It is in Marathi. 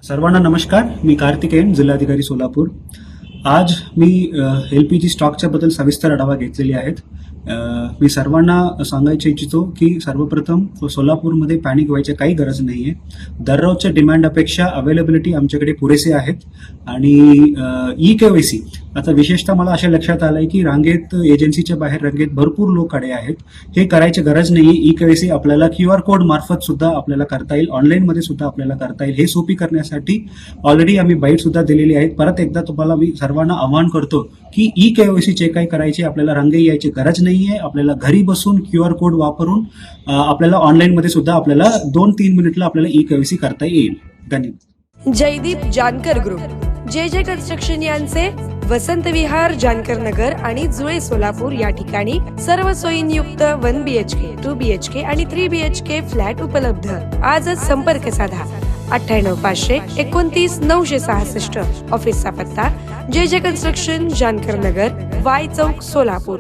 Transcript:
सर्वांना नमस्कार. मी कार्तिकेयन, जिल्हाधिकारी सोलापूर. आज मी LPG स्टॉकच्या बद्दल सविस्तर आढावा घेतलेली आहेत. मी सर्वांना सांगायचे इच्छितो की सर्वप्रथम सोलापूरमध्ये पॅनिक व्हायची काही गरज नाहीये. दररोजच्या डिमांड अपेक्षा अवेलेबिलिटी आमच्याकडे पुरेसे आहेत आणि EKYC आता विशेषतः मला अशा लक्षात आलंय की रांगेत एजन्सीच्या बाहेर रांगेत भरपूर लोक खडे आहेत. हे करायची गरज नाही. EKYC आपल्याला QR कोड मार्फत सुद्धा आपल्याला करता येईल, ऑनलाईन मध्ये सुद्धा आपल्याला करता येईल. हे सोपी करण्यासाठी ऑलरेडी आम्ही बाईट सुद्धा दिलेली आहेत. परत एकदा तुम्हाला मी सर्वांना आवाहन करतो की EKYC जे काही करायचे आपल्याला रांगे यायची गरज नाहीये. आपल्याला घरी बसून QR कोड वापरून आपल्याला ऑनलाईन मध्ये सुद्धा आपल्याला 2-3 मिनिटला आपल्याला EKYC करता येईल. धन्यवाद. जयदीप जानकर ग्रुप, जे कन्स्ट्रक्शन यांचे वसंत विहार, जानकर नगर आणि जुळे सोलापूर या ठिकाणी सर्व सोयींयुक्त 1 BHK, 2 BHK आणि 3 BHK फ्लॅट उपलब्ध. आजच संपर्क साधा 98 500 29 966. ऑफिसचा पत्ता जे कन्स्ट्रक्शन, जानकर नगर, वाय चौक, सोलापूर.